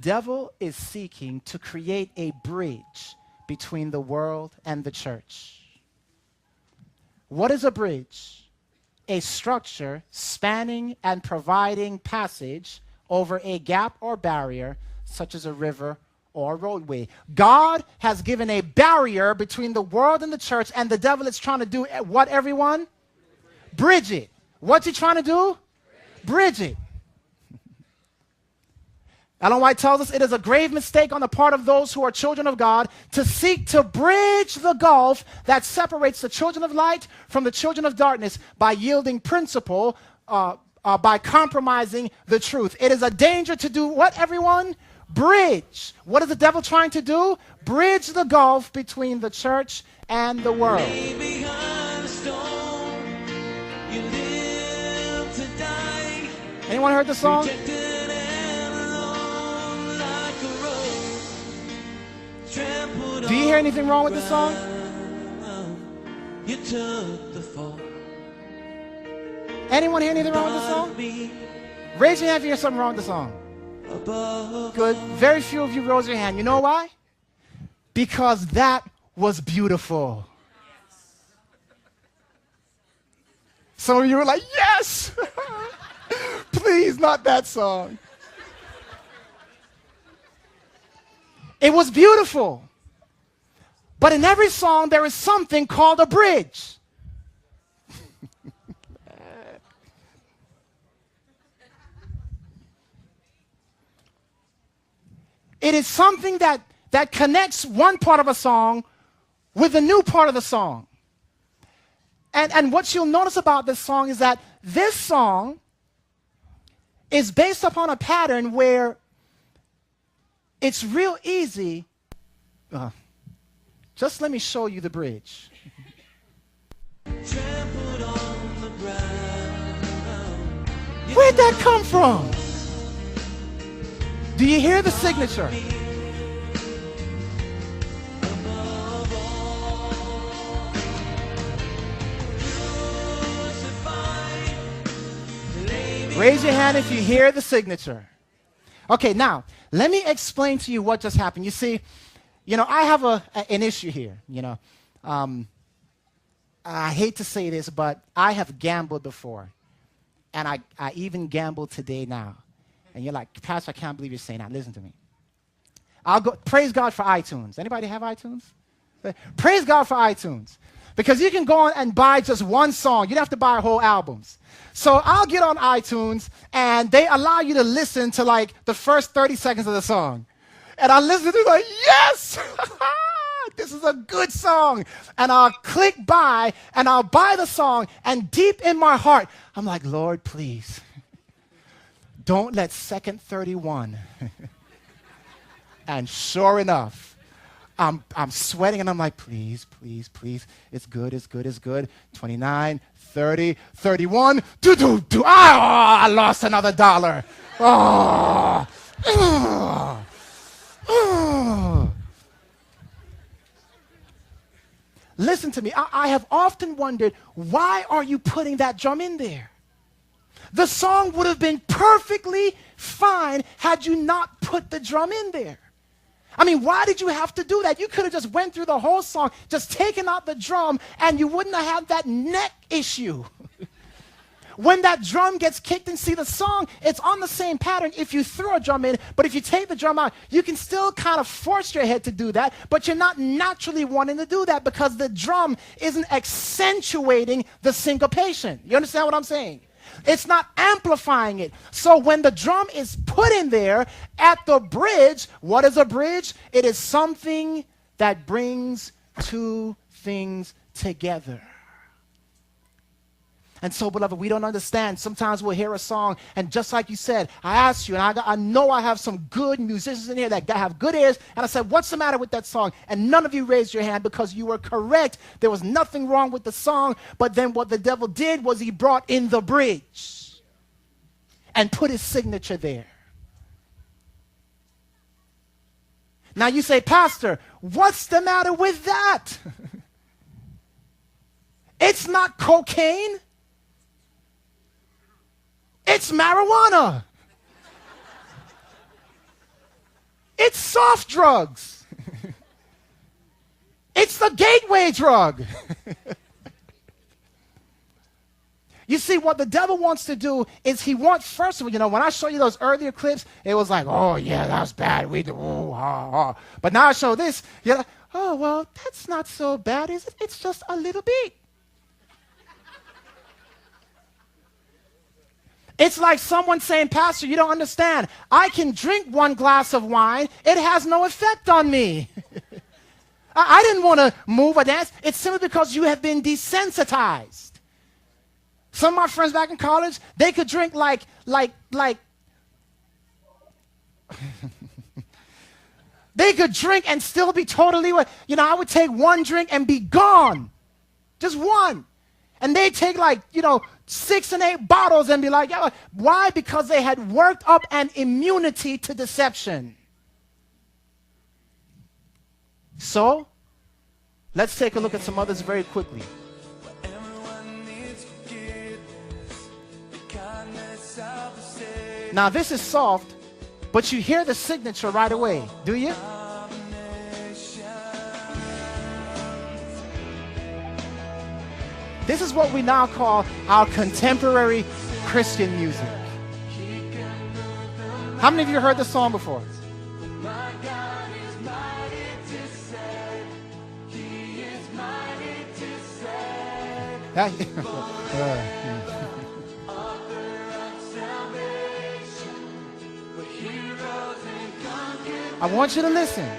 devil is seeking to create a bridge between the world and the church. What is a bridge? A structure spanning and providing passage over a gap or barrier, such as a river or a roadway. God has given a barrier between the world and the church, and the devil is trying to do what, everyone? Bridge it. What's he trying to do? Bridge it. Ellen White tells us it is a grave mistake on the part of those who are children of God to seek to bridge the gulf that separates the children of light from the children of darkness by yielding principle, by compromising the truth. It is a danger to do what, everyone? Bridge. What is the devil trying to do? Bridge the gulf between the church and the world. Anyone heard the song? Do you hear anything wrong with this song? Anyone hear anything wrong with this song? Raise your hand if you hear something wrong with the song. Good. Very few of you rose your hand. You know why? Because that was beautiful. Some of you were like, yes! Please, not that song. It was beautiful. But in every song, there is something called a bridge. It is something that connects one part of a song with a new part of the song. And what you'll notice about this song is that this song is based upon a pattern where it's real easy. Just let me show you the bridge. Where'd that come from? Do you hear the signature? Raise your hand if you hear the signature. Okay, now, let me explain to you what just happened. You see, I have an issue here, I hate to say this, but I have gambled before. And I even gamble today now. And you're like, Pastor, I can't believe you're saying that. Listen to me. Praise God for iTunes. Anybody have iTunes? Praise God for iTunes. Because you can go on and buy just one song. You don't have to buy whole albums. So I'll get on iTunes, and they allow you to listen to like the first 30 seconds of the song. And I listen to it like, yes! This is a good song. And I'll click buy, and I'll buy the song. And deep in my heart, I'm like, Lord, please, don't let second 31. And sure enough, I'm sweating, and I'm like, please, please, please. It's good, it's good, it's good. 29, 30, 31. I lost another $1. Listen to me. I have often wondered, why are you putting that drum in there? The song would have been perfectly fine had you not put the drum in there. I mean, why did you have to do that? You could have just went through the whole song, just taken out the drum, and you wouldn't have had that neck issue. When that drum gets kicked and see the song, it's on the same pattern if you throw a drum in, but if you take the drum out, you can still kind of force your head to do that, but you're not naturally wanting to do that because the drum isn't accentuating the syncopation. You understand what I'm saying? It's not amplifying it. So when the drum is put in there at the bridge, what is a bridge? It is something that brings two things together. And so, beloved, we don't understand. Sometimes we'll hear a song, and just like you said, I asked you, and I know I have some good musicians in here that have good ears, and I said, what's the matter with that song? And none of you raised your hand because you were correct. There was nothing wrong with the song, but then what the devil did was he brought in the bridge and put his signature there. Now you say, Pastor, what's the matter with that? It's not cocaine. It's marijuana. soft drugs. It's the gateway drug. You see, what the devil wants to do is he wants, first of all, when I show you those earlier clips, it was like, oh, yeah, that's bad. We do, ooh, ha, ha. But now I show this, you're like, oh, well, that's not so bad, is it? It's just a little bit. It's like someone saying, Pastor, you don't understand. I can drink one glass of wine. It has no effect on me. I didn't want to move or dance. It's simply because you have been desensitized. Some of my friends back in college, they could drink like they could drink and still be totally, I would take one drink and be gone. Just one. And they take 6 and 8 bottles and be like, yeah. Why? Because they had worked up an immunity to deception. So, let's take a look at some others very quickly. Now, this is soft, but you hear the signature right away, do you? This is what we now call our contemporary Christian music. How many of you heard this song before? I want you to listen.